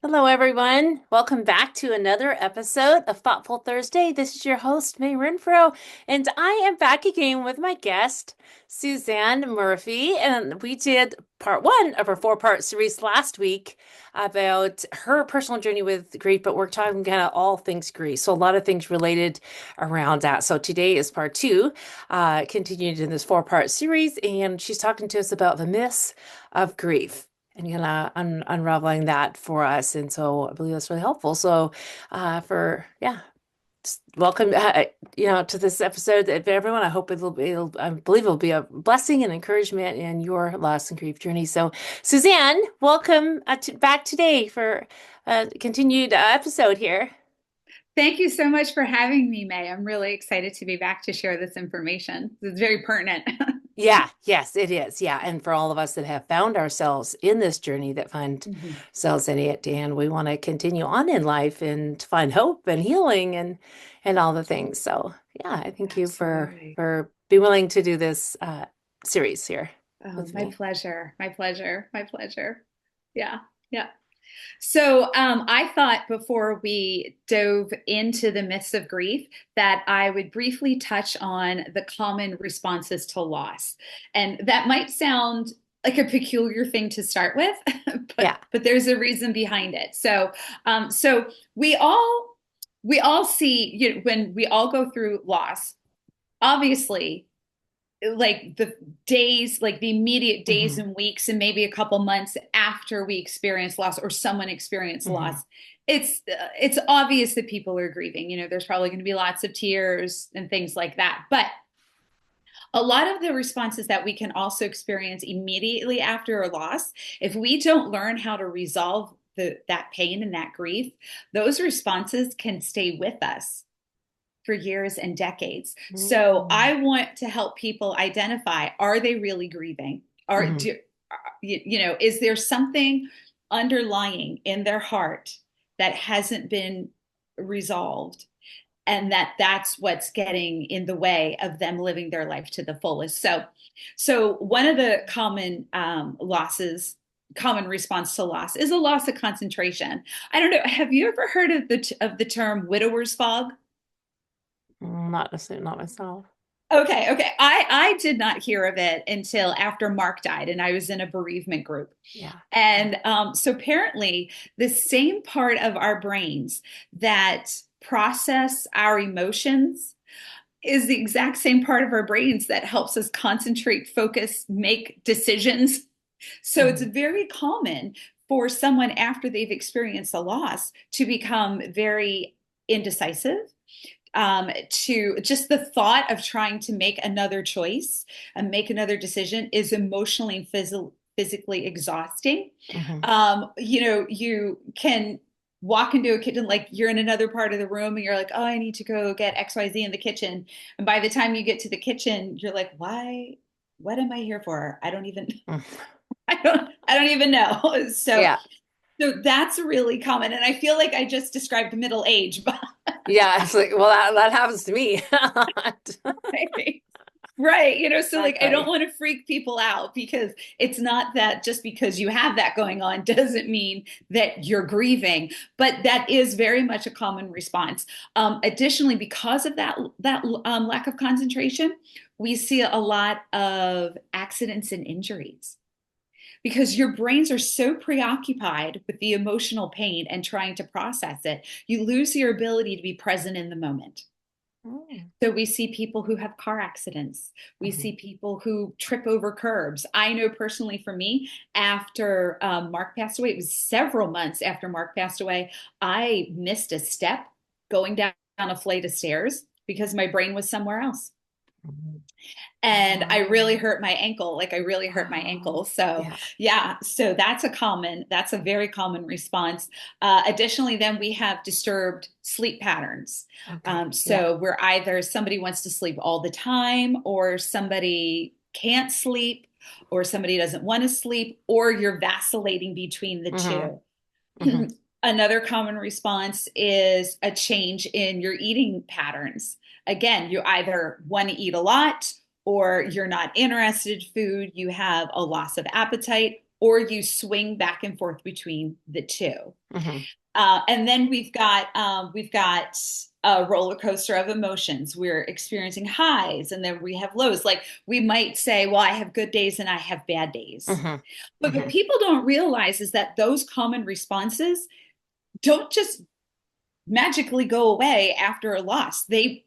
Hello, everyone. Welcome back to another episode of Thoughtful Thursday. This is your host, Mae Renfroe, and I am back again with my guest, Susanne Murphy. And we did part one of our four-part series last week about her personal journey with grief, but we're talking kind of all things grief. So a lot of things related around that. So today is part two, continued in this four-part series, and she's talking to us about the myths of grief and unraveling that for us. And so I believe that's really helpful. So, just welcome, to this episode, everyone. I hope I believe it'll be a blessing and encouragement in your loss and grief journey. So, Suzanne, welcome back today for a continued episode here. Thank you so much for having me, May. I'm really excited to be back to share this information. It's very pertinent. Yeah, yes, it is. Yeah. And for all of us that have found ourselves in this journey that find Mhm. ourselves in it, and we want to continue on in life and to find hope and healing and all the things. So yeah, I thank you Absolutely. for being willing to do this series here Oh, with my me. pleasure. My pleasure. My pleasure. Yeah. Yeah. So I thought before we dove into the myths of grief that I would briefly touch on the common responses to loss. And that might sound like a peculiar thing to start with, Yeah. but there's a reason behind it. So we all see, when we all go through loss, obviously, like the days, like the immediate days Hmm. and weeks, and maybe a couple months after we experience loss or someone experienced Hmm. loss, it's obvious that people are grieving. There's probably going to be lots of tears and things like that. But a lot of the responses that we can also experience immediately after a loss, if we don't learn how to resolve that pain and that grief, those responses can stay with us for years and decades. So Hmm. I want to help people identify, are they really grieving? Are Hmm. do, is there something underlying in their heart that hasn't been resolved, and that's what's getting in the way of them living their life to the fullest. So one of the common response to loss is a loss of concentration. I don't know, have you ever heard of the term widower's fog? Not necessarily, not myself. Okay. I did not hear of it until after Mark died, and I was in a bereavement group. Yeah. And so apparently, the same part of our brains that process our emotions is the exact same part of our brains that helps us concentrate, focus, make decisions. So it's Hmm. very common for someone after they've experienced a loss to become very indecisive, to just the thought of trying to make another choice and make another decision is emotionally and physically exhausting. Hmm. You can walk into a kitchen, like you're in another part of the room and you're like, oh, I need to go get XYZ in the kitchen. And by the time you get to the kitchen, you're like, why? What am I here for? I don't even, I don't even know. So, Yeah. so that's really common. And I feel like I just described middle age, but Yeah. It's like, well, that happens to me. right. So like I don't Exactly. want to freak people out, because it's not that just because you have that going on doesn't mean that you're grieving, but that is very much a common response. Additionally, because of that lack of concentration, we see a lot of accidents and injuries because your brains are so preoccupied with the emotional pain and trying to process it, you lose your ability to be present in the moment. Mm. So we see people who have car accidents. We Mhm. see people who trip over curbs. I know personally for me, after Mark passed away, it was several months after Mark passed away, I missed a step going down a flight of stairs because my brain was somewhere else. Mhm. Oh, And I really wow. hurt my ankle. Like I really hurt my Wow. ankle. So Yeah. yeah, so that's a very common response. Additionally, then we have disturbed sleep patterns. Okay. Yeah. So where either somebody wants to sleep all the time, or somebody can't sleep, or somebody doesn't want to sleep, or you're vacillating between the Hmm. two. Hmm. Another common response is a change in your eating patterns. Again, you either want to eat a lot, or you're not interested in food, you have a loss of appetite, or you swing back and forth between the two. Mm-hmm. And then we've got a roller coaster of emotions. We're experiencing highs, and then we have lows. Like we might say, well, I have good days and I have bad days. Mm-hmm. But what Mm-hmm. people don't realize is that those common responses don't just magically go away after a loss. They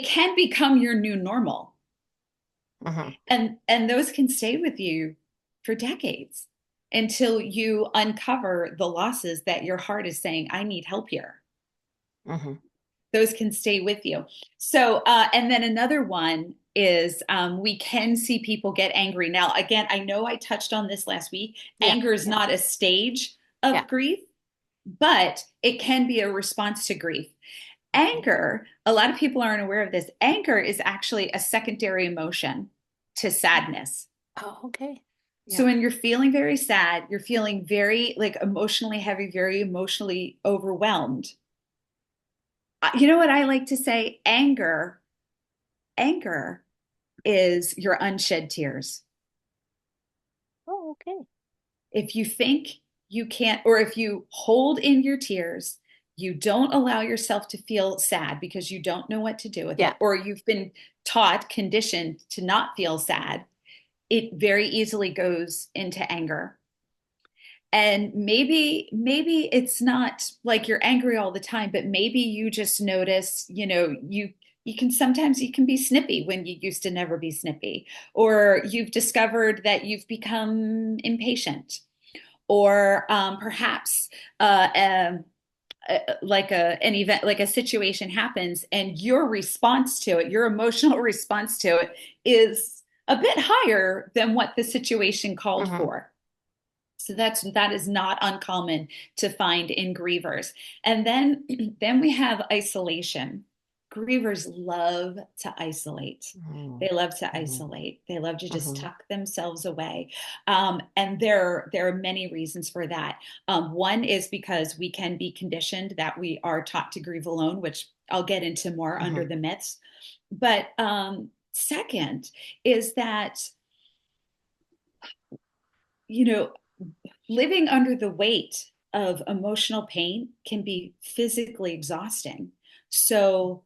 can become your new normal. Mm-hmm. And those can stay with you for decades until you uncover the losses that your heart is saying, I need help here. Mm-hmm. Those can stay with you. So, and then another one is we can see people get angry. Now, again, I know I touched on this last week. Yeah. Anger is Yeah. not a stage Yeah. of grief, but it can be a response to grief. Okay. Anger, a lot of people aren't aware of this. Anger is actually a secondary emotion to sadness. Oh, okay. So Yeah. when you're feeling very sad, you're feeling very like emotionally heavy, very emotionally overwhelmed. You know what I like to say? Anger is your unshed tears. Oh, okay. If you think you can't, or if you hold in your tears, you don't allow yourself to feel sad because you don't know what to do with Yeah. it, or you've been taught, conditioned to not feel sad, it very easily goes into anger. And maybe it's not like you're angry all the time, but maybe you just notice, you can sometimes you can be snippy when you used to never be snippy, or you've discovered that you've become impatient, or perhaps like an event, like a situation happens, and your response to it, your emotional response to it, is a bit higher than what the situation called Mm-hmm. for. So that is not uncommon to find in grievers. And then then we have isolation. Grievers love to isolate. They love to Mm-hmm. isolate. They love to just Mm-hmm. tuck themselves away. And there are many reasons for that. One is because we can be conditioned that we are taught to grieve alone, which I'll get into more under Mm-hmm. the myths. But second is that, you know, living under the weight of emotional pain can be physically exhausting. So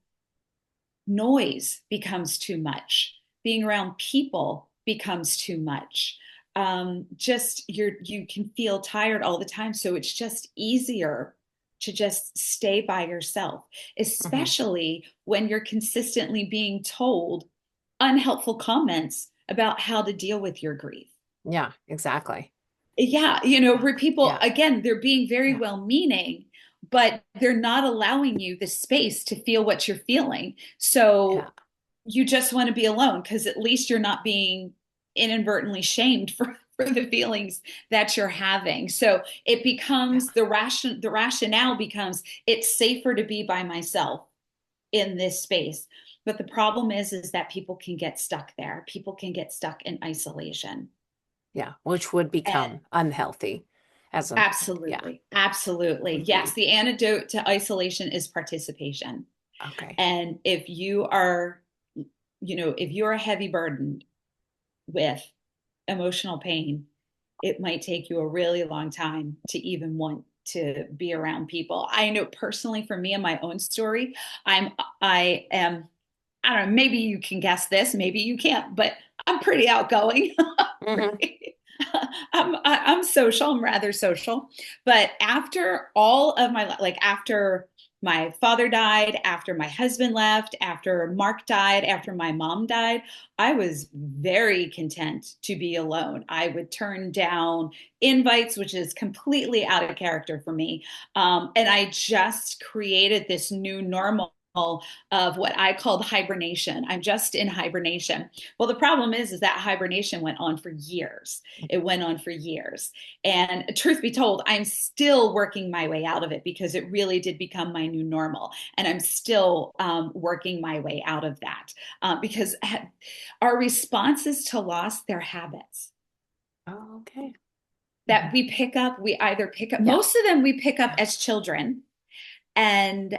noise becomes too much. Being around people becomes too much. Just you can feel tired all the time. So it's just easier to just stay by yourself, Mm-hmm. especially when you're consistently being told unhelpful comments about how to deal with your grief. Yeah, exactly. Yeah, Yeah. where people, Yeah. again, they're being very Yeah. well meaning, but they're not allowing you the space to feel what you're feeling. Yeah. So you just want to be alone because at least you're not being inadvertently shamed for the feelings that you're having. So it Yeah. becomes the rationale becomes it's safer to be by myself in this space. But the problem is that people can get stuck there. People can get stuck in isolation. Yeah. Which would And become unhealthy as a, yeah. absolutely. Absolutely. Mm-hmm. Yes, the antidote to isolation is participation. Okay. And if you're a heavy burden with emotional pain, it might take you a really long time to even want to be around people. I know personally for me and my own story, I am I don't know, maybe you can guess this, maybe you can't, but I'm pretty outgoing. Mm-hmm. I'm social. I'm rather social. But after all of my like after my father died, after my husband left, after Mark died, after my mom died, I was very content to be alone. I would turn down invites, which is completely out of character for me. And I just created this new normal of what I called hibernation. I'm just in hibernation. Well, the problem is that hibernation went on for years. It went on for years. And truth be told, I'm still working my way out of it because it really did become my new normal. And I'm still working my way out of that because our responses to loss, they're habits Oh, okay. that Mm-hmm. we pick up. We either pick up, Yeah. most of them we pick up Yeah. as children, and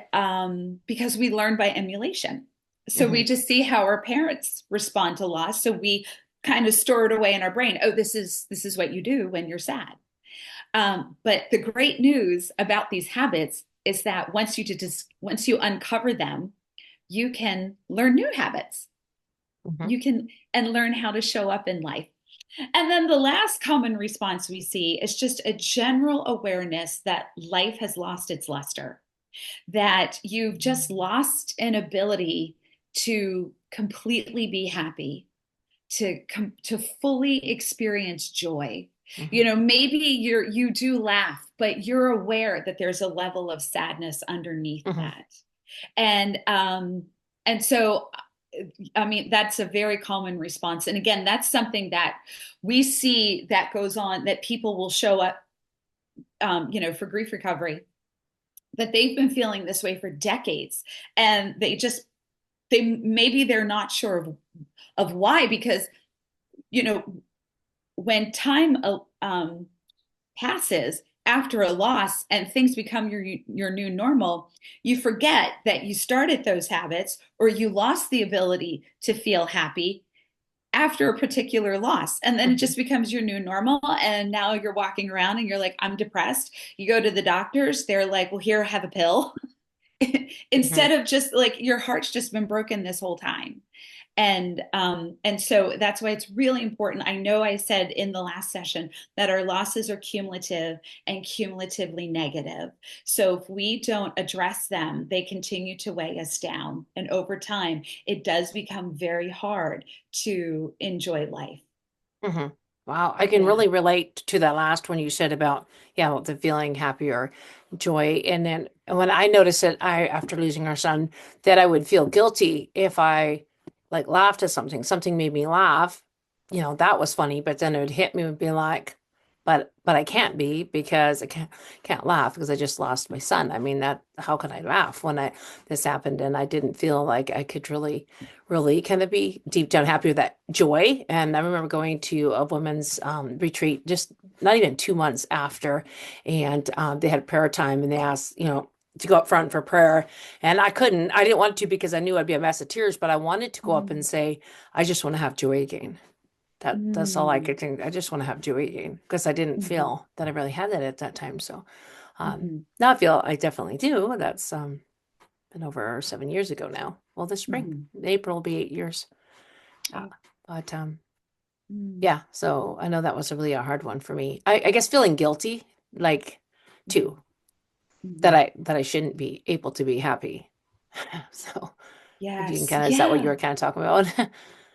because we learn by emulation. So we Mm-hmm. just see how our parents respond to loss. So we kind of stored away in our brain. Oh, this is what you do when you're sad. But the great news about these habits is that once you uncover them, you can learn new habits. Mhm. You can and learn how to show up in life. And then the last common response we see is just a general awareness that life has lost its luster, that you've just lost an ability to completely be happy, to fully experience joy. Mhm. Maybe you do laugh, but you're aware that there's a level of sadness underneath Mhm. that. And so I mean, that's a very common response. And again, that's something that we see that goes on, that people will show up, for grief recovery, that they've been feeling this way for decades. And they're not sure of why, because, you know, when time passes after a loss and things become your new normal, you forget that you started those habits or you lost the ability to feel happy after a particular loss. And then it Mhm. just becomes your new normal. And now you're walking around and you're like, I'm depressed. You go to the doctors, they're like, well, here, have a pill. Mhm. Instead of just like your heart's just been broken this whole time. And so that's why it's really important. I know I said in the last session that our losses are cumulative and cumulatively negative. So if we don't address them, they continue to weigh us down. And over time, it does become very hard to enjoy life. Mhm. Wow, I can Yeah. really relate to that last one you said about, yeah, the feeling happy or joy. And then when I noticed it, after losing our son, that I would feel guilty if I like laughed at something. Something made me laugh, that was funny, but then it would hit me and be like, but I can't be because I can't laugh because I just lost my son. I mean, that how could I laugh when this happened and I didn't feel like I could really kind of be deep down happy with that joy. And I remember going to a women's retreat just not even 2 months after, and they had prayer time, and they asked, to go up front for prayer. And I couldn't, I didn't want to because I knew I'd be a mess of tears, but I wanted to go up and Mm, say, I just want to have joy again. That's all I mm, could think. I just want to have joy again because I didn't mhm, feel that I really had that at that time. So mhm, now I feel I definitely do. That's been over 7 years ago now. Well, this spring, mhm. April will be 8 years. Uh, Oh, but mm, yeah, so I know that was really a hard one for me. I guess feeling guilty, like mhm, too, that mhm. I shouldn't be able to be happy. So if you can Yes, kind of, is that what you yeah. were kind of talking about?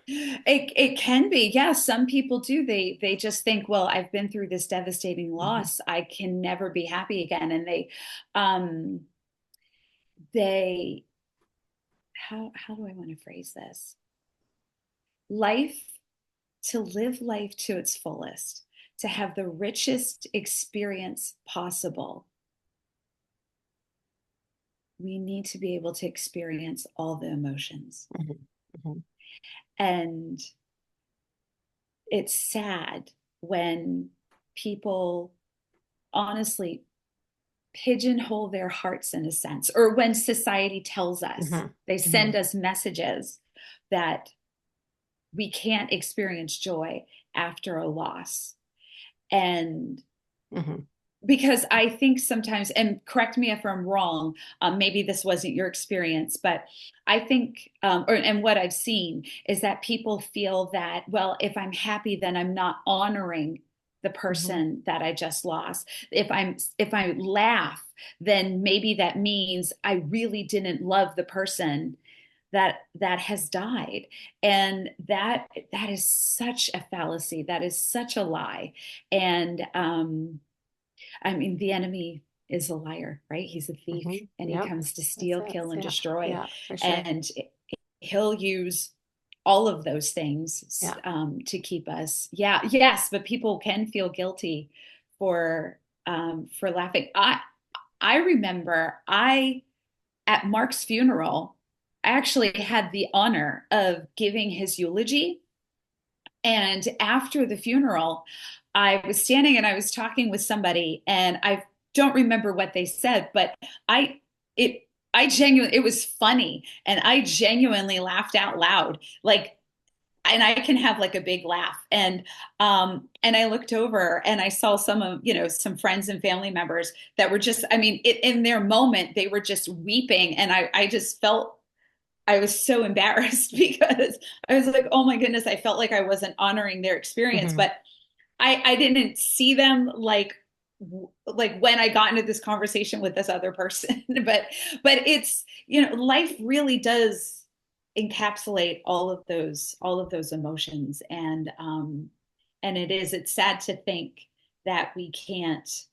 It can be. Yeah, some people do. They just think, well, I've been through this devastating Mhm. loss. I can never be happy again. And um they how do I want to phrase this? Life, to live life to its fullest, to have the richest experience possible, we need to be able to experience all the emotions. Mhm. Mhm. And it's sad when people honestly pigeonhole their hearts in a sense, or when society tells us, Mhm. they send Mhm. us messages that we can't experience joy after a loss. And Mhm. because I think sometimes, and correct me if I'm wrong, maybe this wasn't your experience, but I think, and what I've seen is that people feel that, well, if I'm happy, then I'm not honoring the Mhm. person that I just lost. If I laugh, then maybe that means I really didn't love the person that has died. And that is such a fallacy. That is such a lie. And I mean, the enemy is a liar, right? He's a thief Mhm. and he Yep. comes to That's steal, it. kill, and Yeah. destroy. Yeah, for sure. And he'll use all of those things Yeah. to keep us. Yeah, yes, but people can feel guilty for laughing. I remember I at Mark's funeral, I actually had the honor of giving his eulogy. And after the funeral, I was standing and I was talking with somebody, and I don't remember what they said, but I I genuinely, it was funny, and I genuinely laughed out loud. Like and I can have like a big laugh. And I looked over and I saw some of, some friends and family members that were just, I mean, in their moment, they were just weeping. And I just felt, I was so embarrassed because I was like, oh my goodness, I felt like I wasn't honoring their experience. Hmm. But I didn't see them like when I got into this conversation with this other person. But it's, life really does encapsulate all of those emotions. And it's sad to think that we can't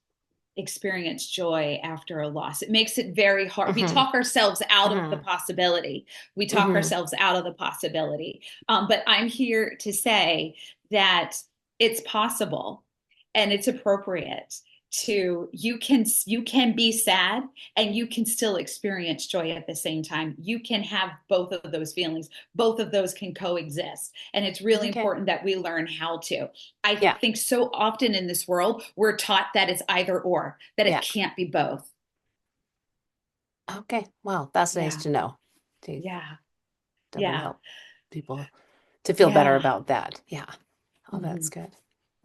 experience joy after a loss. It makes it very hard. We Hmm. talk ourselves out of the Hmm. possibility. We talk Hmm. ourselves out of the possibility. But I'm here to say that it's possible and it's appropriate to you can be sad and you can still experience joy at the same time. You can have both of those feelings. Both of those can coexist. And it's really Okay. important that we learn how to. I Yeah. think so often in this world, we're taught that it's either or, that it Yeah. can't be both. Okay. Well, that's nice Yeah, to know. To yeah, definitely yeah, help people to feel better yeah. about that. Yeah. Oh, Hmm. that's good.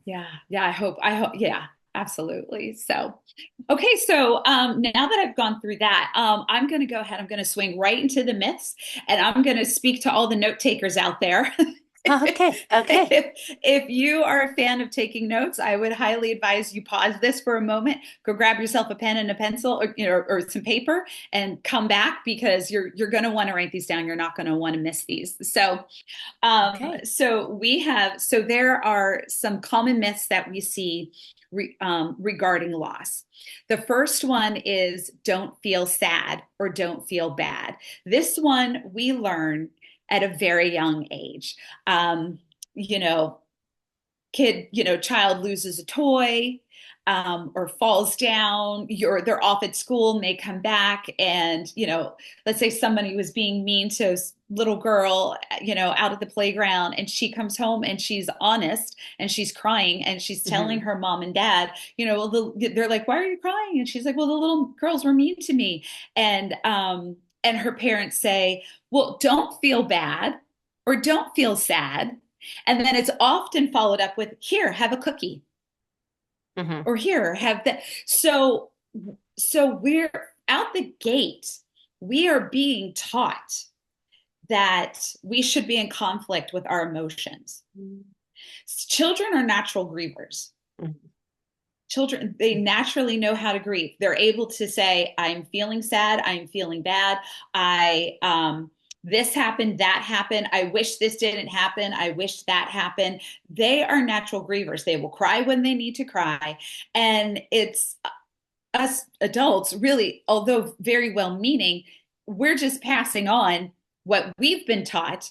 Yeah, yeah. I hope, yeah, absolutely. So, okay, so now that I've gone through that, I'm going to go ahead. I'm going to swing right into the myths, and I'm going to speak to all the note takers out there. Okay. Okay. If you are a fan of taking notes, I would highly advise you pause this for a moment, go grab yourself a pen and a pencil, or or some paper, and come back because you're going to want to write these down. You're not going to want to miss these. Okay. So there are some common myths that we see regarding loss. The first one is don't feel sad or don't feel bad. This one we learn at a very young age. Um, you know, child loses a toy, or falls down, they're off at school and they come back, and let's say somebody was being mean to a little girl, out at the playground, and she comes home and she's honest and she's crying and she's telling Hmm. her mom and dad, they're like, why are you crying? And she's like, well, the little girls were mean to me. And her parents say, well, don't feel bad or don't feel sad. And then it's often followed up with, here, have a cookie, Hmm. or here, have that. So we're out the gate. We are being taught that we should be in conflict with our emotions. Children are natural grievers. Children, they naturally know how to grieve. They're able to say, I'm feeling sad, I'm feeling bad, this happened, that happened, I wish this didn't happen, I wish that happened. They are natural grievers. They will cry when they need to cry. And it's us adults, really, although very well meaning, we're just passing on what we've been taught,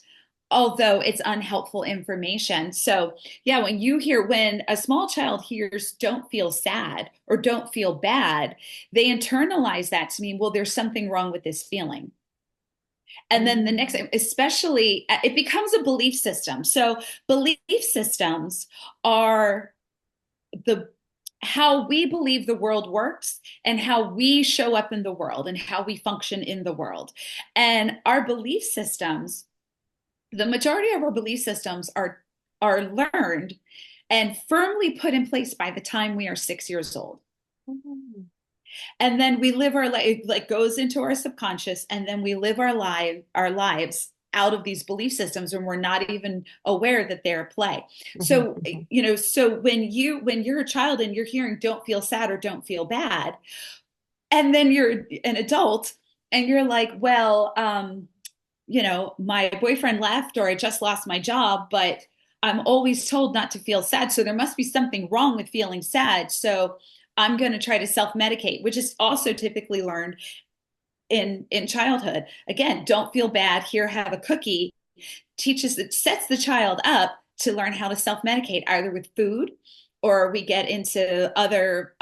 although it's unhelpful information. So, yeah, when a small child hears don't feel sad or don't feel bad, they internalize that to mean, well, there's something wrong with this feeling. And then the next, especially, it becomes a belief system. So, belief systems are the how we believe the world works and how we show up in the world and how we function in the world. And our belief systems, the majority of our belief systems are learned and firmly put in place by the time we are 6 years old. And then we live our life, it like goes into our subconscious, and then we live our lives out of these belief systems when we're not even aware that they're at play. Hmm. So, Hmm. so when you're a child and you're hearing don't feel sad or don't feel bad, and then you're an adult and you're like, well, my boyfriend left or I just lost my job, but I'm always told not to feel sad. So there must be something wrong with feeling sad. So I'm going to try to self-medicate, which is also typically learned in childhood. Again, don't feel bad. Here, have a cookie. Sets the child up to learn how to self-medicate, either with food, or we get into other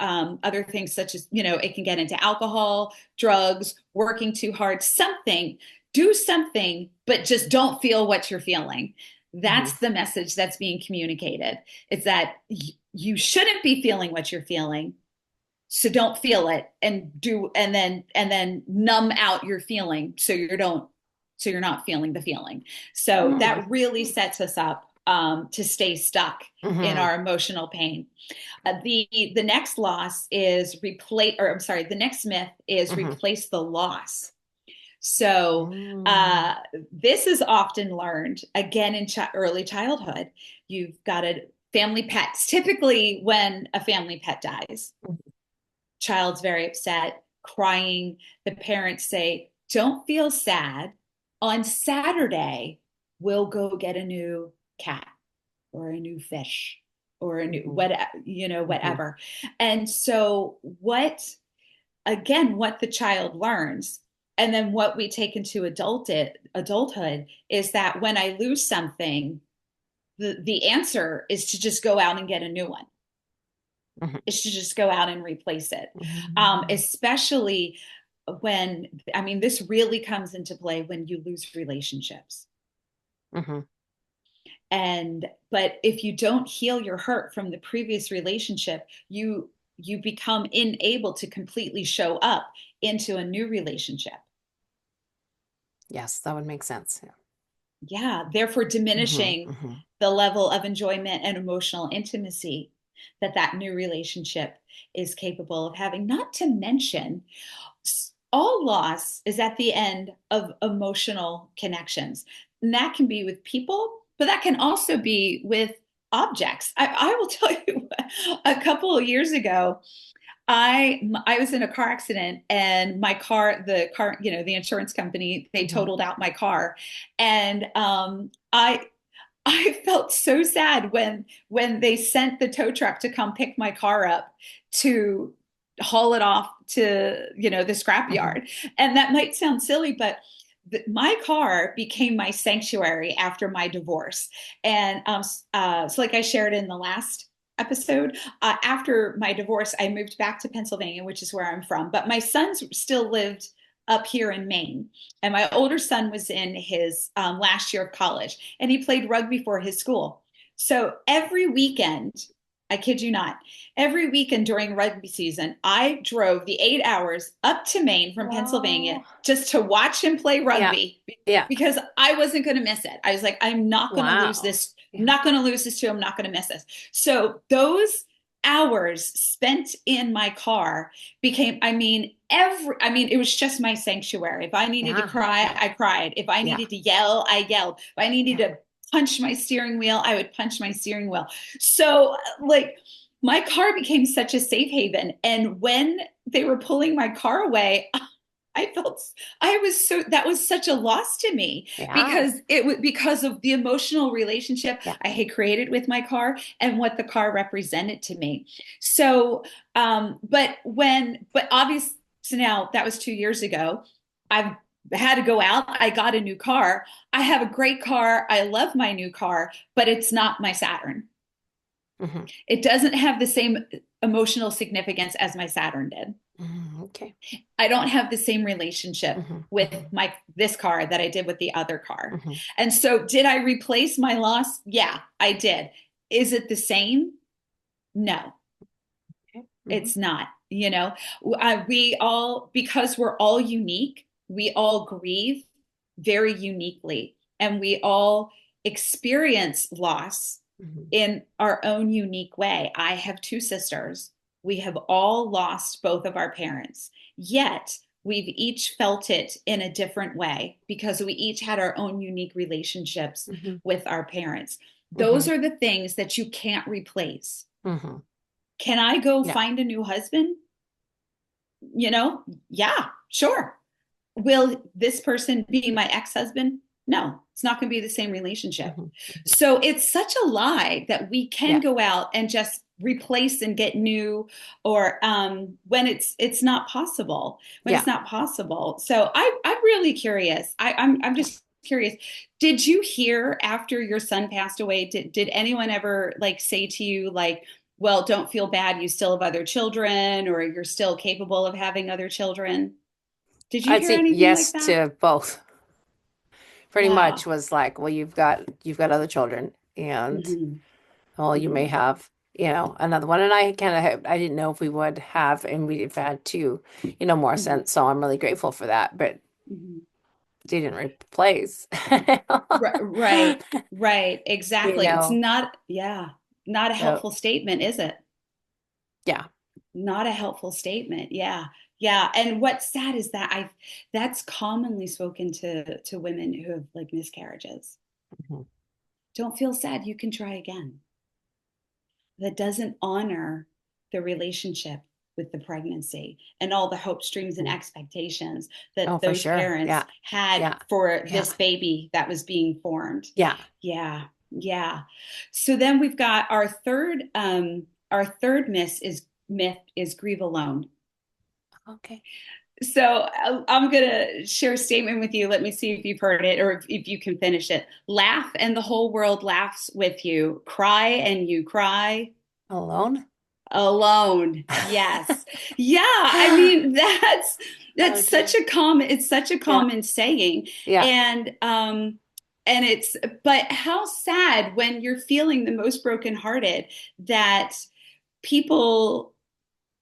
things, such as, it can get into alcohol, drugs, working too hard, something. Do something, but just don't feel what you're feeling. Hmm. That's the message that's being communicated. It's that you shouldn't be feeling what you're feeling, so don't feel it, and then numb out your feeling so you don't So you're not feeling the feeling. So Mm. that really sets us up to stay stuck in Hmm. our emotional pain. The next loss is replace, or I'm sorry, the next myth is Hmm. replace the loss. So Mm. uh, this is often learned again in early childhood. You've got a family pets. Typically, when a family pet dies, child's very upset, crying. The parents say, "Don't feel sad. On Saturday, we'll go get a new cat or a new fish or a new Hmm. whatever, Hmm. whatever." And so what the child learns and then what we take into adulthood is that when I lose something, the answer is to just go out and get a new one. Hmm. Is to just go out and replace it. Hmm. Especially when, I mean, this really comes into play when you lose relationships. Hmm. But if you don't heal your hurt from the previous relationship, you become unable to completely show up into a new relationship. Yes, that would make sense. Yeah. Yeah, therefore Hmm. diminishing Hmm. the level of enjoyment and emotional intimacy that new relationship is capable of having. Not to mention, all loss is at the end of emotional connections. And that can be with people, but that can also be with objects. I will tell you, a couple of years ago, I was in a car accident and the car, the insurance company, they Hmm. totaled out my car. And I felt so sad when they sent the tow truck to come pick my car up to haul it off to, the scrap Hmm. yard. And that might sound silly, but my car became my sanctuary after my divorce. And so, like I shared in the last episode, after my divorce, I moved back to Pennsylvania, which is where I'm from. But my sons still lived up here in Maine. And my older son was in his last year of college, and he played rugby for his school. So every weekend, I kid you not, every weekend during rugby season, I drove the 8 hours up to Maine from Pennsylvania Wow. just to watch him play Yeah. rugby Yeah. because I wasn't going to miss it. I was like, I'm not going to lose Wow. this. I'm Yeah. not going to lose this too. I'm not going to miss this. So those hours spent in my car became, it was just my sanctuary. If I needed to Yeah. cry, Yeah. I cried. If I Yeah. needed to yell, I yelled. If I needed Yeah. to punch my steering wheel, I would punch my steering wheel. So, like, my car became such a safe haven. And when they were pulling my car away, I felt that was such a loss to me Yeah. because it was because of the emotional relationship Yeah. I had created with my car and what the car represented to me. So, but obviously now that was 2 years ago. I've had to go out. I got a new car. I have a great car. I love my new car, but it's not my Saturn. Hmm. It doesn't have the same emotional significance as my Saturn did. Hmm. Okay. I don't have the same relationship Hmm. with Hmm. my this car that I did with the other car. Hmm. And so did I replace my loss? Yeah, I did. Is it the same? No, Okay. Hmm. it's not. We all, because we're all unique, we all grieve very uniquely and we all experience loss Hmm. in our own unique way. I have two sisters. We have all lost both of our parents, yet we've each felt it in a different way because we each had our own unique relationships Hmm. with our parents. Those Hmm. are the things that you can't replace. Hmm. Can I go Yeah. find a new husband? Yeah, sure. Will this person be my ex-husband? No, it's not going to be the same relationship. Hmm. So it's such a lie that we can Yeah. go out and just replace and get new, or when it's not possible. When it's Yeah. not possible. So I'm really curious. I'm Yeah. just curious. Did you hear after your son passed away? Did anyone ever like say to you like, well, don't feel bad, you still have other children, or you're still capable of having other children? Did you I'd hear say anything like yes that? to both. Pretty much Wow. was like, well, you've got other children, and Hmm. well, you may Hmm. have, another one. And I kind of I didn't know if we would have, and we've had two, more Hmm. since. So I'm really grateful for that. But Hmm. didn't replace. Right, right, You exactly. It's know, not, yeah, not a so helpful statement, is it? yeah. Not a helpful statement. Yeah. Yeah. And what's sad is that that's commonly spoken to women who have like miscarriages. Mhm. Don't feel sad. You can try again. That doesn't honor the relationship with the pregnancy and all the hopes, dreams, and Mhm. expectations Oh, that for those sure. parents Yeah. had Yeah. for Yeah. this baby that was being formed. Yeah. Yeah. Yeah. So then we've got our third myth is grieve alone. Okay. So I'm going to share a statement with you. Let me see if you've heard it or if you can finish it. Laugh and the whole world laughs with you. Cry and you cry Alone? alone. Yes. Yeah. I mean, that's Oh that's such dear. a common, it's such a Yeah. common saying. Yeah. And it's, but how sad when you're feeling the most brokenhearted that people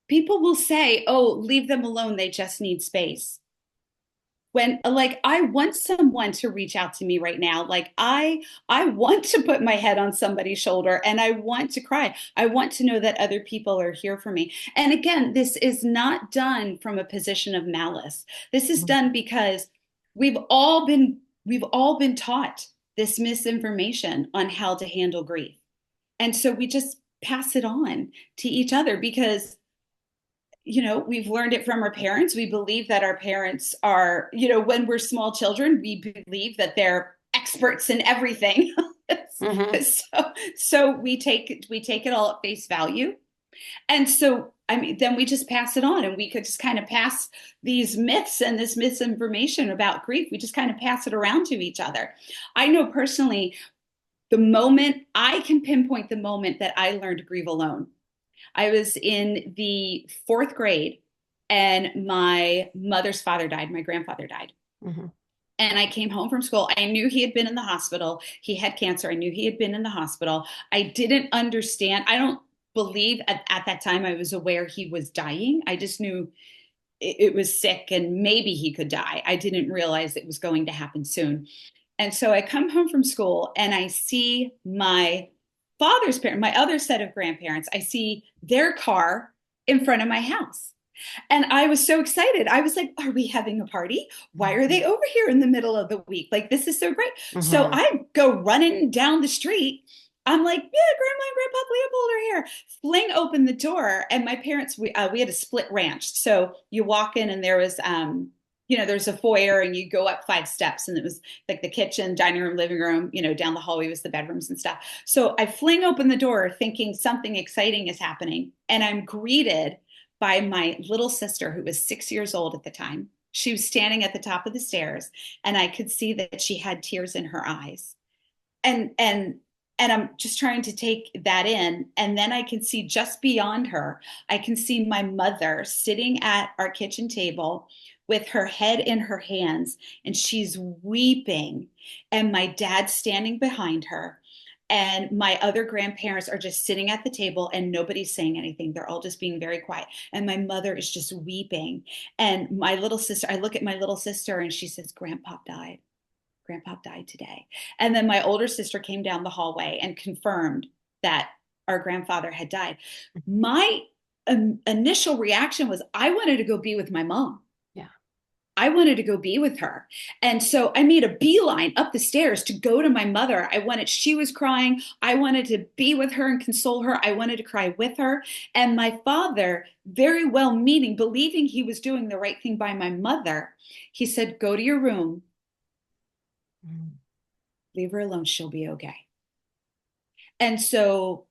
people will say, "Oh, leave them alone. They just need space." When like I want someone to reach out to me right now. Like I want to put my head on somebody's shoulder and I want to cry. I want to know that other people are here for me. And again, this is not done from a position of malice. This is Mhm. done because we've all been taught this misinformation on how to handle grief. And so we just pass it on to each other because we've learned it from our parents. We believe that our parents are, when we're small children, we believe that they're experts in everything. Mhm. So we take it all at face value. And so, I mean, then we just pass it on and we could just kind of pass these myths and this misinformation about grief. We just kind of pass it around to each other. I know personally, the moment I can pinpoint the moment that I learned to grieve alone. I was in the fourth grade and my mother's father died. My grandfather died. Mhm. And I came home from school. I knew he had been in the hospital. He had cancer. I knew he had been in the hospital. I didn't understand. I don't believe at that time I was aware he was dying. I just knew it was sick and maybe he could die. I didn't realize it was going to happen soon. And so I come home from school and I see my father's parent, my other set of grandparents. I see their car in front of my house. And I was so excited. I was like, are we having a party? Why are they over here in the middle of the week? Like, this is so great. So Mhm. I go running down the street. I'm like, yeah, Grandma and Grandpa Leopold are here. Fling open the door. And my parents, we had a split ranch. So you walk in and there was, there's a foyer and you go up 5 steps and it was like the kitchen, dining room, living room, down the hallway was the bedrooms and stuff. So I fling open the door thinking something exciting is happening. And I'm greeted by my little sister, who was 6 years old at the time. She was standing at the top of the stairs, and I could see that she had tears in her eyes. And I'm just trying to take that in. And then I can see just beyond her, I can see my mother sitting at our kitchen table with her head in her hands, and she's weeping. And my dad standing behind her. And my other grandparents are just sitting at the table and nobody's saying anything. They're all just being very quiet. And my mother is just weeping. And my little sister, I look at my little sister and she says, Grandpa died. Grandpa died today. And then my older sister came down the hallway and confirmed that our grandfather had died. My initial reaction was I wanted to go be with my mom. Yeah. I wanted to go be with her. And so I made a beeline up the stairs to go to my mother. She was crying. I wanted to be with her and console her. I wanted to cry with her. And my father, very well meaning, believing he was doing the right thing by my mother, he said, go to your room, Mhm. leave her alone. She'll be okay. And so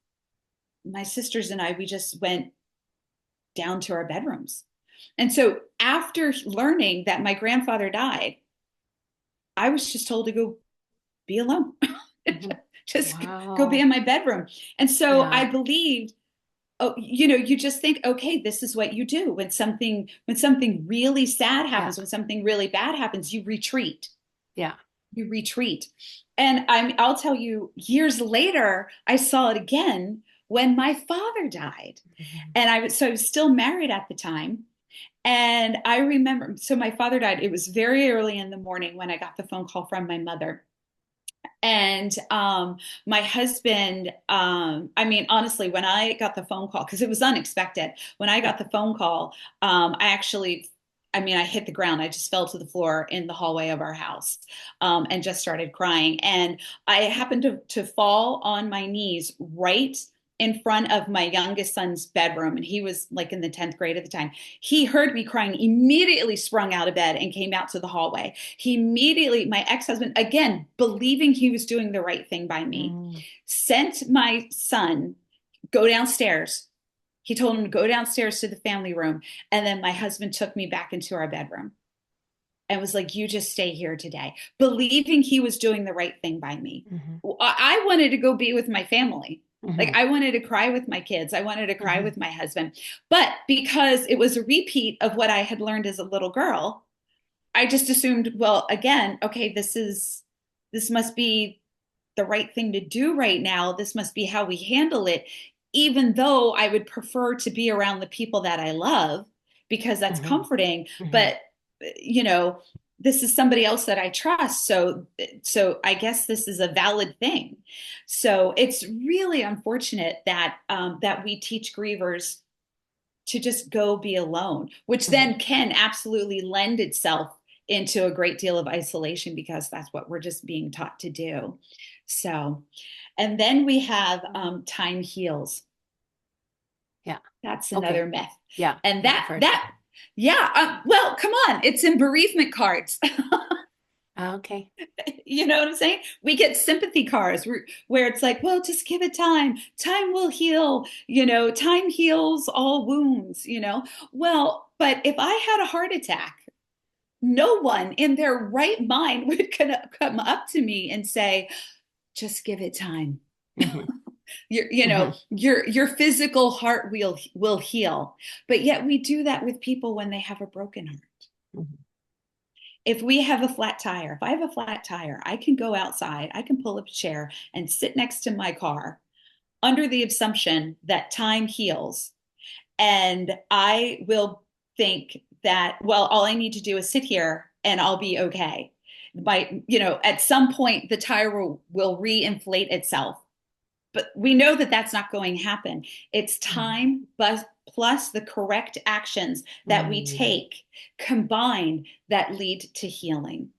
my sisters and I, we just went down to our bedrooms. And so after learning that my grandfather died, I was just told to go be alone. Mhm. Just go be Wow. in my bedroom. And so I Yeah. believed, oh, you just think, okay, this is what you do when something really sad Yeah. happens, when something really bad happens, you retreat. Yeah. You retreat. And I'll tell you, years later, I saw it again when my father died. Mhm. And I was still married at the time. And I remember, so my father died. It was very early in the morning when I got the phone call from my mother. And my husband, I mean, honestly, when I got the phone call, because it was unexpected, when I Yeah. got the phone call, I actually, I mean, I hit the ground. I just fell to the floor in the hallway of our house, and just started crying. And I happened to fall on my knees right in front of my youngest son's bedroom. And he was like in the 10th grade at the time. He heard me crying, immediately sprung out of bed and came out to the hallway. He immediately, my ex-husband, again, believing he was doing the right thing by me, Mm, sent my son go downstairs. He told him to go downstairs to the family room. And then my husband took me back into our bedroom and was like, you just stay here today, believing he was doing the right thing by me. hmm I wanted to go be with my family. Like hmm I wanted to cry with my kids. I wanted to cry hmm with my husband. But because it was a repeat of what I had learned as a little girl, I just assumed, well, again, okay, this must be the right thing to do right now. This must be how we handle it, even though I would prefer to be around the people that I love because that's hmm comforting. hmm But, you know, this is somebody else that I trust. So I guess this is a valid thing. So it's really unfortunate that that we teach grievers to just go be alone, which hmm then can absolutely lend itself into a great deal of isolation because that's what we're just being taught to do. So, and then we have time heals. Yeah. That's Okay. another myth. Yeah. And Yeah. I've heard that. yeah, well, come on, it's in bereavement cards. Okay. You know what I'm saying? We get sympathy cards where it's like, well, just give it time. Time will heal. Time heals all wounds, Well, but if I had a heart attack, no one in their right mind would come up to me and say, just give it time. hmm hmm Your physical heart will heal. But yet we do that with people when they have a broken heart. hmm If we have a flat tire, if I have a flat tire, I can go outside, I can pull up a chair and sit next to my car under the assumption that time heals. And I will think that, well, all I need to do is sit here and I'll be okay. At some point, the tire will re-inflate itself, but we know that that's not going to happen. It's time, but plus the correct actions that we mm take combined that lead to healing.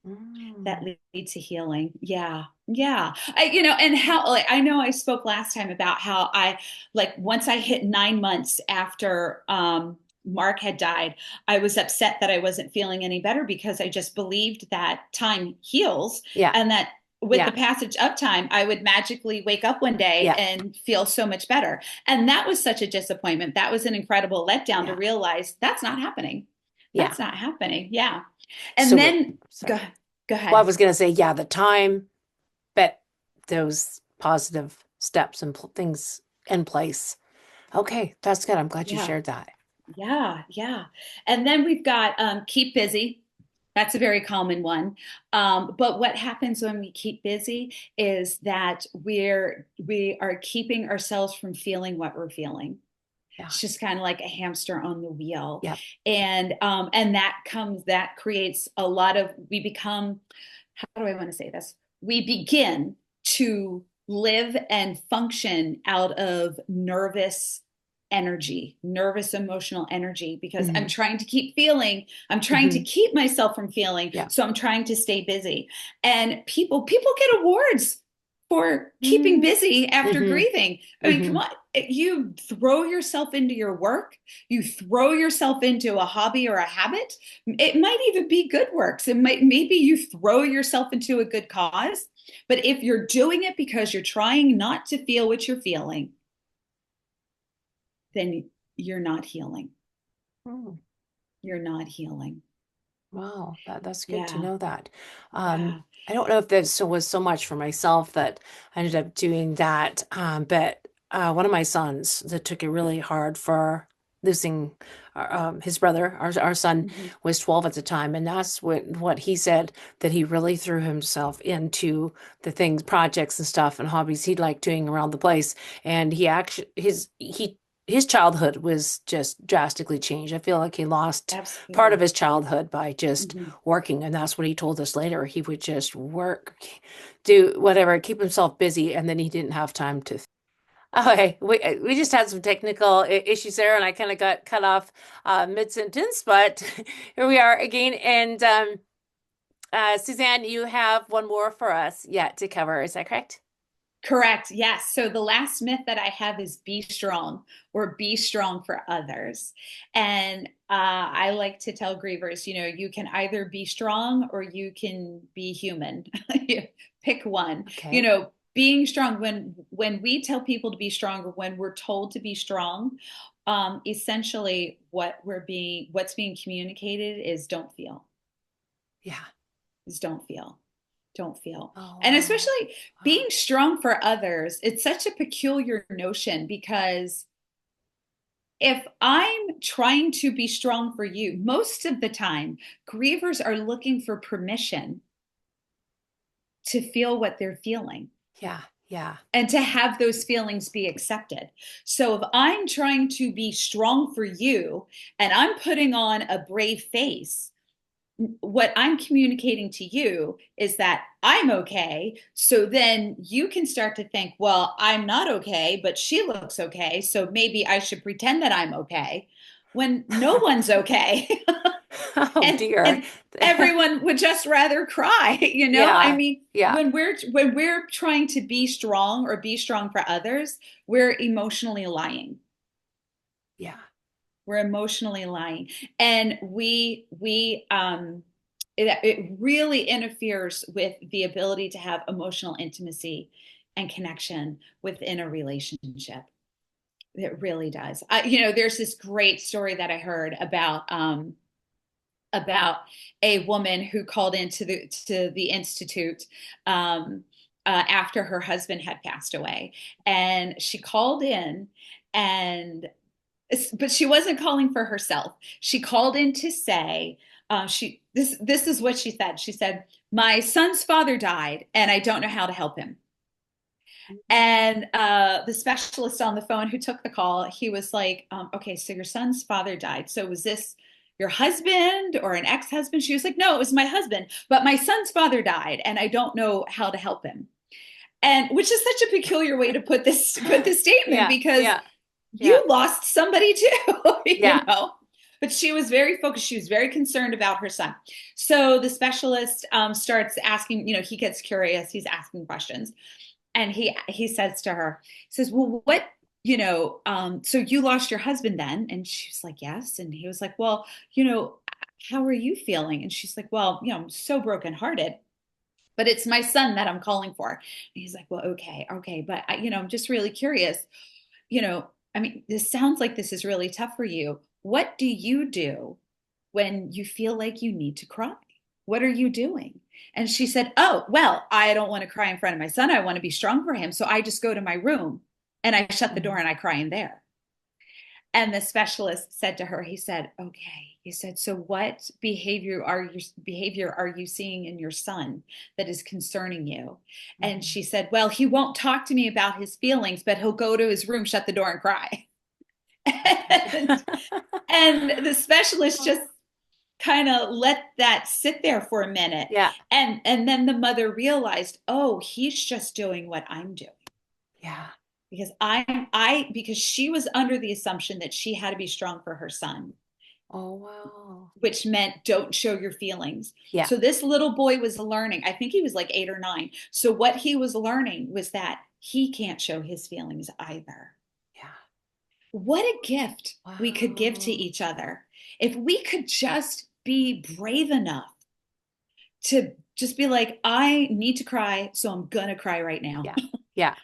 That Mm. lead to healing. Yeah. Yeah. And how, like, I know I spoke last time about how like, once I hit 9 months after, Mark had died, I was upset that I wasn't feeling any better because I just believed that time heals Yeah. and that with the Yeah. passage of time, I would magically wake up one day Yeah. and feel so much better. And that was such a disappointment. That was an incredible letdown to Yeah. realize that's not happening. Yeah. That's not happening. Yeah. And So, then go, sorry. go Well, I ahead. was going to say, yeah, the time, but those positive steps and things in place. Okay. That's good. I'm glad you Yeah. shared that. Yeah. Yeah. And then we've got keep busy. That's a very common one. But what happens when we keep busy is that we are keeping ourselves from feeling what we're feeling. Yeah. It's just kind of like a hamster on the wheel. Yep. And that creates a lot of, we become, how do I want to say this? We begin to live and function out of nervous emotional energy, because I'm hmm trying to keep feeling, I'm trying to hmm keep myself from feeling, Yeah. so I'm trying to stay busy. And people get awards for keeping hmm busy after hmm grieving. I mean, come hmm on. You throw yourself into your work, you throw yourself into a hobby or a habit. It might even be good works. Maybe you throw yourself into a good cause. But if you're doing it because you're trying not to feel what you're feeling, then you're not healing. Oh, You're not healing. wow. That's good to Yeah. know that. Yeah. I don't know if this was so much for myself that I ended up doing that. But one of my sons that took it really hard for losing his brother, our son Mm-hmm. was 12 at the time. And that's what he said, that he really threw himself into the things, projects and stuff and hobbies he'd like doing around the place. And he actually, he his childhood was just drastically changed. I feel like he lost part of Absolutely. his childhood by just Mhm. working, and that's what he told us later. He would just work, do whatever, keep himself busy, and then he didn't have time to. Okay, we just had some technical issues there, and I kind of got cut off mid-sentence, but here we are again. And Suzanne, you have one more for us yet to cover. Is that correct? Correct. Yes. So the last myth that I have is be strong or be strong for others. And I like to tell grievers, you can either be strong or you can be human. Pick one. Okay. Being strong, when we tell people to be strong or when we're told to be strong, essentially what's being communicated is don't feel, Yeah. is don't feel. Don't feel. Oh, And wow. especially Wow. being strong for others, it's such a peculiar notion because if I'm trying to be strong for you, most of the time, grievers are looking for permission to feel what they're feeling Yeah. Yeah. and to have those feelings be accepted. So if I'm trying to be strong for you and I'm putting on a brave face, what I'm communicating to you is that I'm okay. So then you can start to think, well, I'm not okay, but she looks okay. So maybe I should pretend that I'm okay when no one's okay. Oh and dear. and everyone would just rather cry, I Yeah. mean, Yeah. when we're trying to be strong or be strong for others, we're emotionally lying. Yeah. We're emotionally lying, and it really interferes with the ability to have emotional intimacy and connection within a relationship. It really does. There's this great story that I heard about a woman who called into the institute um, after her husband had passed away, and she called in and but she wasn't calling for herself. She called in to say, this is what she said. She said, "My son's father died, and I don't know how to help him." And the specialist on the phone who took the call, he was like, "Okay, so your son's father died. So was this your husband or an ex-husband?" She was like, "No, it was my husband, but my son's father died, and I don't know how to help him." And which is such a peculiar way to put this statement Yeah. because Yeah. Yeah. you lost somebody too, Yeah. But she was very focused. She was very concerned about her son. So the specialist starts asking, he gets curious. He's asking questions. And he says to her, he says, "Well, what, so you lost your husband then?" And she was like, "Yes." And he was like, "Well, how are you feeling?" And she's like, "Well, I'm so brokenhearted. But it's my son that I'm calling for." And he's like, "Well, okay. But I'm just really curious I mean, this sounds like this is really tough for you. What do you do when you feel like you need to cry? What are you doing?" And she said, "Oh, well, I don't want to cry in front of my son. I want to be strong for him. So I just go to my room and I shut the door Mhm. and I cry in there." And the specialist said to her, he said, "Okay." He said, "So what behavior are you seeing in your son that is concerning you?" And Mhm. she said, "Well, he won't talk to me about his feelings, but he'll go to his room, shut the door, and cry." and, and the specialist just kind of let that sit there for a minute. Yeah. And then the mother realized, oh, he's just doing what I'm doing Yeah. because she was under the assumption that she had to be strong for her son, Oh, wow. which meant don't show your feelings. Yeah. So this little boy was learning, I think he was like 8 or 9. So what he was learning was that he can't show his feelings either. Yeah. What a gift we could give to Wow. each other if we could just be brave enough to just be like, I need to cry, so I'm gonna cry right now. Yeah. Yeah.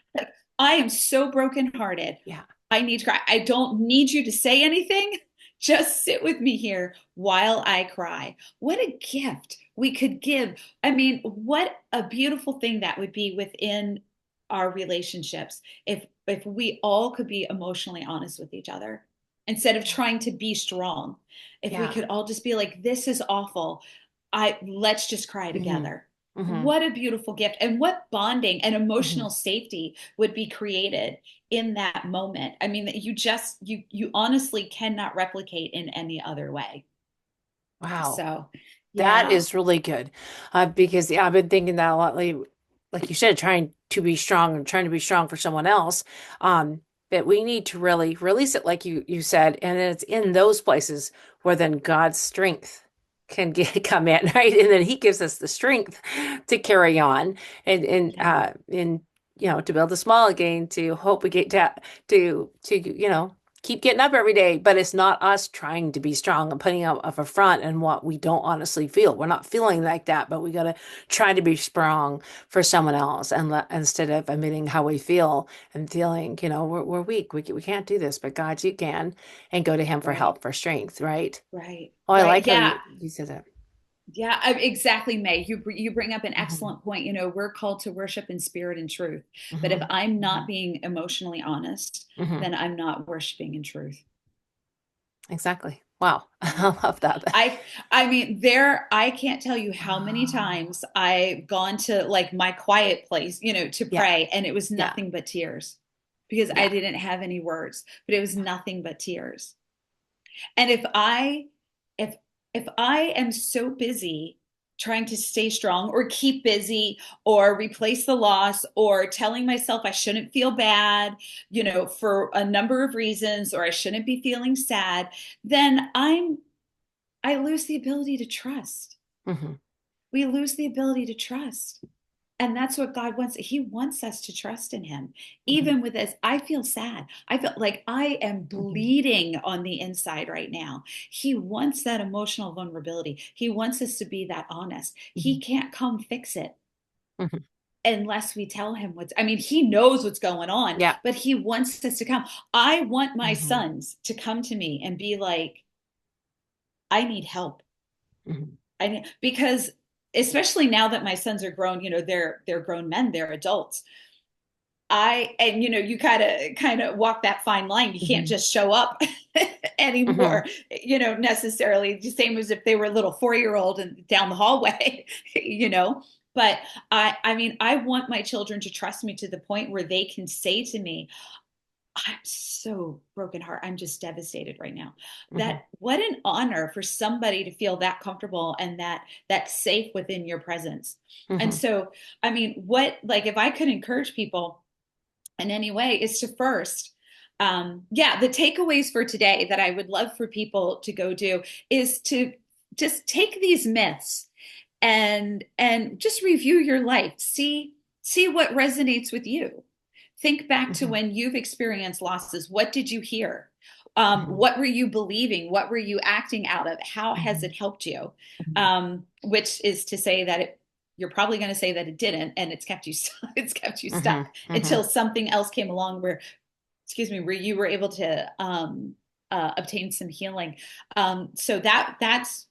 I am so brokenhearted. Yeah. I need to cry. I don't need you to say anything. Just sit with me here while I cry. What a gift we could give. I mean, what a beautiful thing that would be within our relationships if we all could be emotionally honest with each other instead of Yeah. trying to be strong. If we Yeah. could all just be like, this is awful. I Let's just cry Hmm. together. Hmm. What a beautiful gift, and what bonding and Hmm. emotional safety would be created in that moment. I mean, you honestly cannot replicate in any other way. Wow. So, That yeah, is really good. Because yeah, I've been thinking that a lot lately. Like you said, trying to be strong and trying to be strong for someone else. But we need to really release it, like you said, and it's in those places where then God's strength can get come in, right? And then He gives us the strength to carry on yeah, and to build a small again, to hope we get to keep getting up every day. But it's not us trying to be strong and putting up of a front and what we don't honestly feel. We're not feeling like that, but we got to try to be strong for someone else and instead of admitting how we feel and feeling, we're weak. We can't do this, but God, you can, and go to Him for right, help, for strength, right? right, Oh, I right. like how Yeah, you said that. yeah, exactly, May. You bring up an Hmm. excellent point. We're called to worship in spirit and truth. But if Hmm. I'm not Hmm. being emotionally honest, Hmm. then I'm not worshiping in truth. Exactly. Wow. Yeah. I love that. I I mean I can't tell you how many times I've gone to like my quiet place, to Yeah. pray, and it was Yeah. nothing but tears because I Yeah. didn't have any words, but it was nothing but tears. And if if I am so busy trying to stay strong or keep busy or replace the loss or telling myself I shouldn't feel bad, for a number of reasons, or I shouldn't be feeling sad, then I lose the ability to trust. Hmm. We lose the ability to trust. And that's what God wants. He wants us to trust in Him. Hmm. Even with this, I feel sad. I feel like I am Hmm. bleeding on the inside right now. He wants that emotional vulnerability. He wants us to be that honest. He Hmm. can't come fix it Hmm. unless we tell him I mean, he knows what's going on, Yeah. but he wants us to come. I want my Hmm. sons to come to me and be like, I need help. Hmm. Because especially now that my sons are grown, they're grown men, they're adults. And you kind of walk that fine line. You can't Hmm. just show up Hmm. anymore, necessarily the same as if they were a little 4-year old and down the hallway, But I mean, I want my children to trust me to the point where they can say to me, I'm so broken heart. I'm just devastated right now. Hmm. That what an honor for somebody to feel that comfortable and that safe within your presence. And Hmm. so, I mean, what like if I could encourage people in any way is to first, yeah, the takeaways for today that I would love for people to go do is to just take these myths and just review your life. See what resonates with you. Think back to Hmm. when you've experienced losses. What did you hear? Hmm. What were you believing? What were you acting out of? How has Hmm. it helped you? Which is to say that you're probably going to say that it didn't, and it's kept you it's kept you Hmm. stuck Hmm. until something else came along where, excuse me, where you were able to obtain some healing. So that's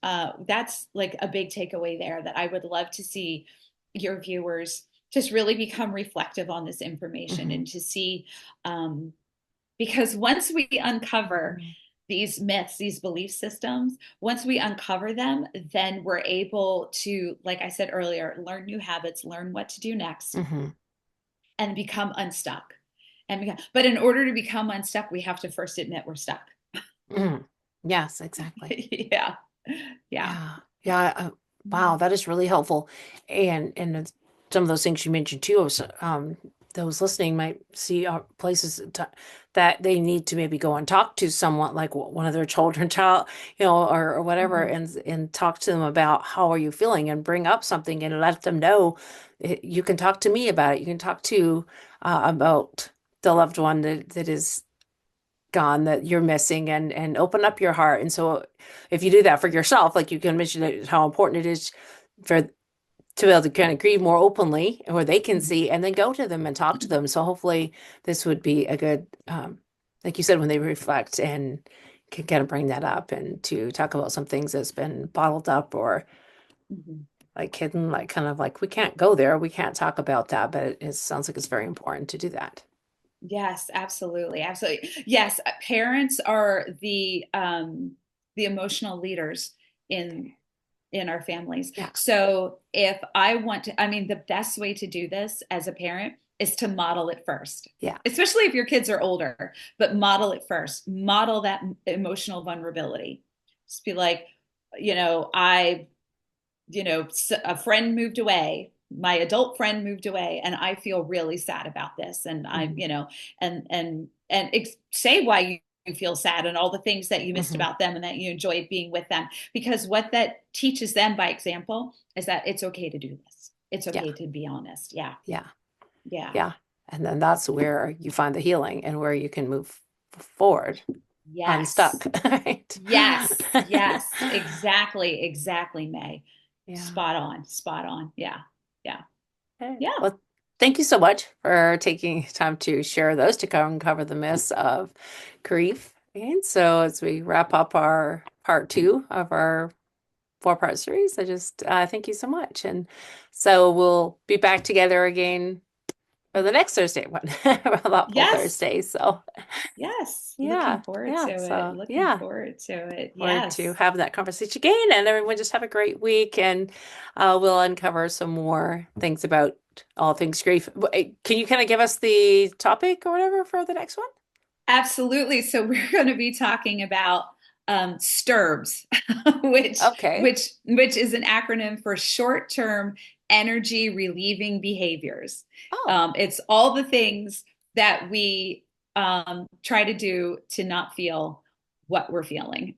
like a big takeaway there that I would love to see your viewers just really become reflective on this information Hmm. and to see, um, because once we uncover these myths, these belief systems, once we uncover them, then we're able to, like I said earlier, learn new habits, learn what to do next, Hmm. and become unstuck. But in order to become unstuck, we have to first admit we're stuck. Hmm. Yes, exactly. Yeah. Yeah. Yeah. Yeah. Wow, that is really helpful. And some of those things you mentioned too, those listening might see places that they need to maybe go and talk to someone like one of their children, child, or whatever, Mhm. and talk to them about how are you feeling and bring up something and let them know you can talk to me about it. You can talk to about the loved one that is gone that you're missing and open up your heart. And so if you do that for yourself, like you can mention how important it is for to be able to kind of grieve more openly where they can Mhm. see and then go to them and talk to them. So hopefully this would be a good like you said, when they reflect and can kind of bring that up and to talk about some things that's been bottled up or Mhm. like hidden, like kind of like we can't go there, we can't talk about that, but it sounds like it's very important to do that. Yes, absolutely. Absolutely. Yes, parents are the emotional leaders in in our families. Yeah. So if I want to, I mean, the best way to do this as a parent is to model it first, Yeah. especially if your kids are older, but model it first. Model that emotional vulnerability. Just be like, you know, a friend moved away. My adult friend moved away, and I feel really sad about this. And I'm, Hmm. and say why you feel sad and all the things that you missed Hmm. about them and that you enjoyed being with them. Because what that teaches them by example is that it's okay to do this. It's Yeah. okay to be honest. Yeah. Yeah. Yeah. Yeah. And then that's where you find the healing and where you can move forward, Yes. unstuck, right? Yes. Yes. Exactly. Exactly, May. Yeah. Spot on. Spot on. Yeah. Yeah. Okay. Yeah. Well, thank you so much for taking time to share those to uncover the myths of grief. And so, as we wrap up our part two of our four-part series, I just thank you so much. And so, we'll be back together again for the next Thursday one, Thoughtful Yes. Thursday. So, Yes. Looking yeah, forward yeah. to it. So, Looking yeah. forward to it. Forward to Yes. having that conversation again, and everyone just have a great week, and we'll uncover some more things about all things grief. Can you kind of give us the topic or whatever for the next one? Absolutely. So we're going to be talking about STIRBs, which Okay. which is an acronym for short-term energy relieving behaviors. Oh, It's all the things that we try to do to not feel what we're feeling.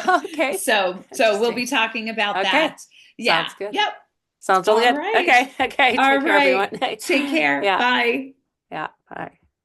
okay. So we'll be Interesting. talking about Okay. that. Yeah. Sounds good. Yep. Sounds really All good. right. Okay. Okay. All Take care, right. everyone. Take care. Yeah. Bye. Yeah. Bye.